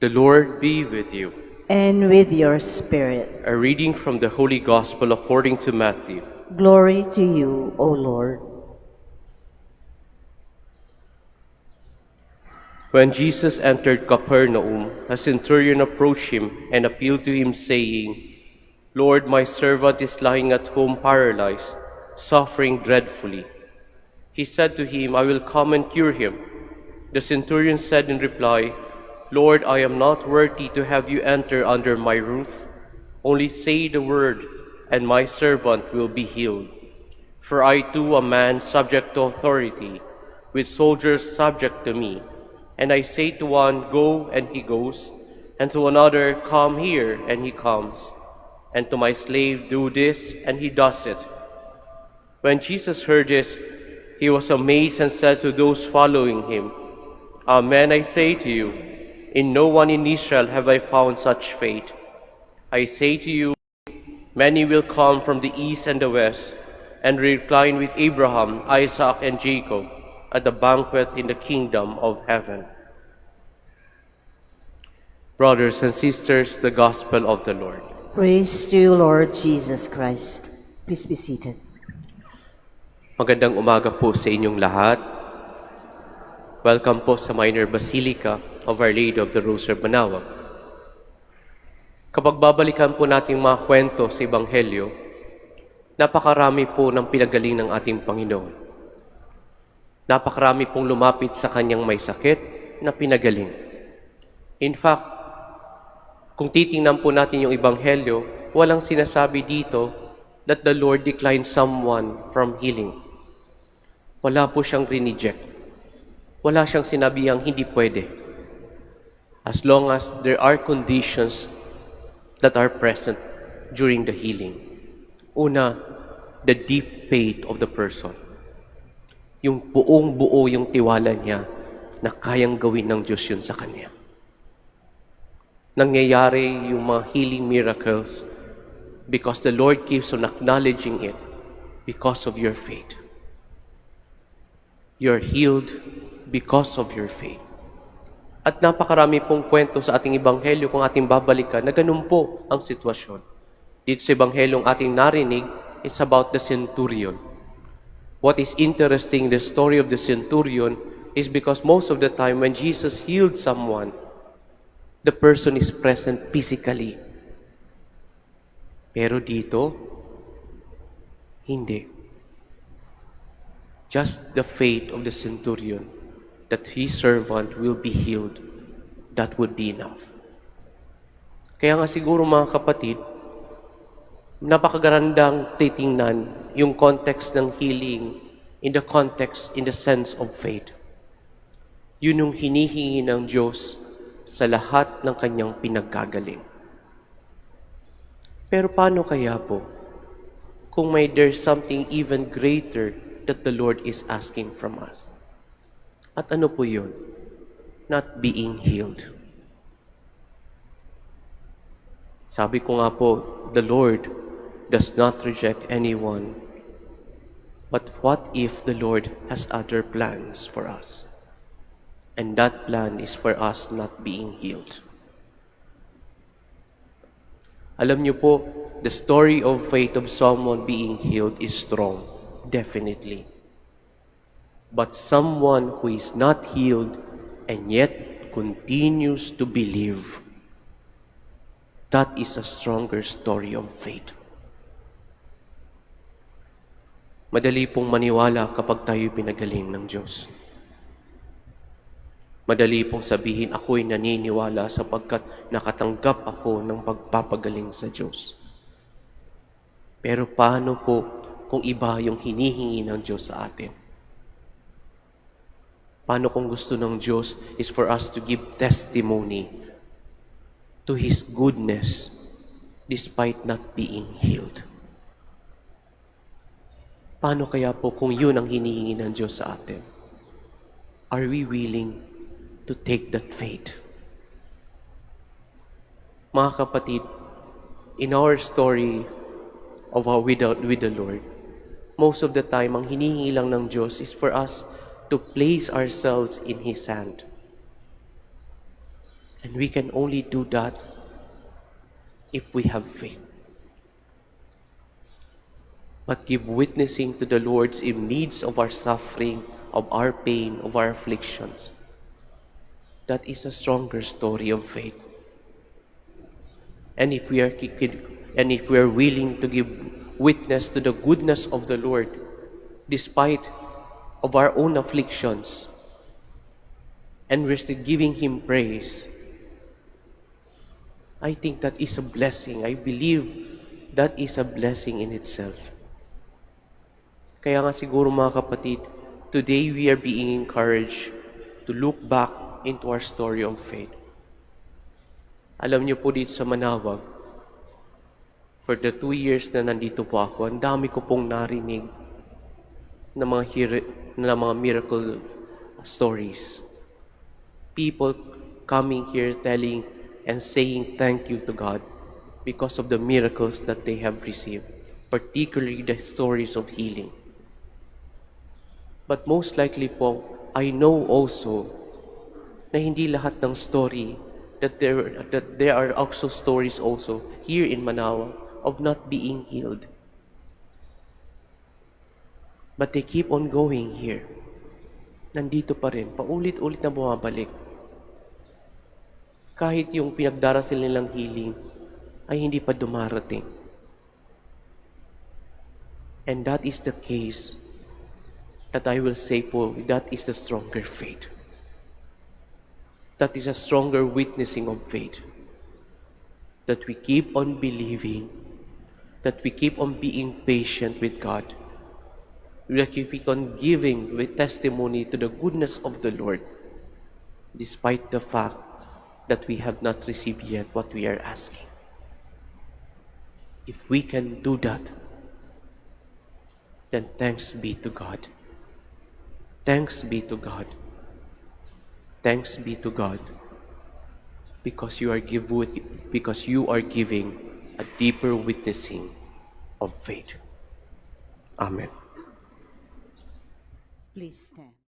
The Lord be with you. And with your spirit. A reading from the Holy Gospel according to Matthew. Glory to you, O Lord. When Jesus entered Capernaum, a centurion approached him and appealed to him, saying, "Lord, my servant is lying at home paralyzed, suffering dreadfully." He said to him, "I will come and cure him." The centurion said in reply, "Lord, I am not worthy to have you enter under my roof. Only say the word, and my servant will be healed. For I too am a man subject to authority, with soldiers subject to me. And I say to one, 'Go,' and he goes, and to another, 'Come here,' and he comes, and to my slave, 'Do this,' and he does it." When Jesus heard this, he was amazed and said to those following him, "Amen, I say to you, in no one in Israel have I found such faith. I say to you, many will come from the east and the west, and recline with Abraham, Isaac, and Jacob at the banquet in the kingdom of heaven." Brothers and sisters, the Gospel of the Lord. Praise to you, Lord Jesus Christ. Please be seated. Magandang umaga po sa inyong lahat. Welcome po sa Minor Basilica of Our Lady of the Rosary Manaoag. Kapag babalikan po natin mga kwento sa Ebanghelyo, napakarami po ng pinagaling ng ating Panginoon. Napakarami pong lumapit sa kanyang may sakit na pinagaling. In fact, kung titingnan po natin yung Ebanghelyo, walang sinasabi dito that the Lord declined someone from healing. Wala po siyang rineject. Wala siyang sinabihang hindi pwede. As long as there are conditions that are present during the healing. Una, the deep faith of the person. Yung buong-buo yung tiwala niya na kayang gawin ng Diyos yun sa kanya. Nangyayari yung mga healing miracles because the Lord keeps on acknowledging it because of your faith. You're healed because of your faith. At napakarami pong kwento sa ating Ebanghelyo kung ating babalikan na ganun po ang sitwasyon. Dito sa Ebanghelyong ating narinig is about the centurion. What is interesting, the story of the centurion is because most of the time when Jesus healed someone, the person is present physically. Pero dito, hindi. Just the faith of the centurion that his servant will be healed, that would be enough. Kaya nga siguro mga kapatid, napakagandang titingnan yung context ng healing in the context, in the sense of faith. Yun yung hinihingi ng Diyos sa lahat ng kanyang pinaggagaling. Pero paano kaya po kung there's something even greater that the Lord is asking from us? At ano po yun? Not being healed. Sabi ko nga po, the Lord does not reject anyone. But what if the Lord has other plans for us? And that plan is for us not being healed. Alam niyo po, the story of faith of someone being healed is strong, definitely. But someone who is not healed and yet continues to believe, that is a stronger story of faith. Madali pong maniwala kapag tayo pinagaling ng Diyos. Madali pong sabihin, ako'y naniniwala sapagkat nakatanggap ako ng pagpapagaling sa Diyos. Pero paano po kung iba yung hinihingi ng Diyos sa atin? Paano kung gusto ng Diyos is for us to give testimony to His goodness despite not being healed? Paano kaya po kung yun ang hinihingi ng Diyos sa atin? Are we willing to take that faith? Mga kapatid, in our story of how with the Lord, most of the time, ang hinihingi lang ng Diyos is for us to place ourselves in His hand. And we can only do that if we have faith. But give witnessing to the Lord in midst of our suffering, of our pain, of our afflictions. That is a stronger story of faith. And if we are willing to give witness to the goodness of the Lord, despite of our own afflictions, and we're still giving Him praise, I think that is a blessing. I believe that is a blessing in itself. Kaya nga siguro mga kapatid, today we are being encouraged to look back into our story of faith. Alam niyo po dito sa Manawag, for the 2 years na nandito po ako, ang dami ko pong narinig na mga miracle stories. People coming here telling and saying thank you to God because of the miracles that they have received, particularly the stories of healing. But most likely po, I know also na hindi lahat ng story, that there are also stories also here in Manawag of not being healed. But they keep on going here. Nandito pa rin, paulit-ulit na bumabalik. Kahit yung pinagdarasil nilang healing ay hindi pa dumarating. And that is the case that I will say po, that is the stronger faith. That is a stronger witnessing of faith. That we keep on believing, that we keep on being patient with God, that we keep on giving with testimony to the goodness of the Lord, despite the fact that we have not received yet what we are asking. If we can do that, then thanks be to God. Thanks be to God. Thanks be to God, because you are giving a deeper witnessing of faith. Amen. Please stand.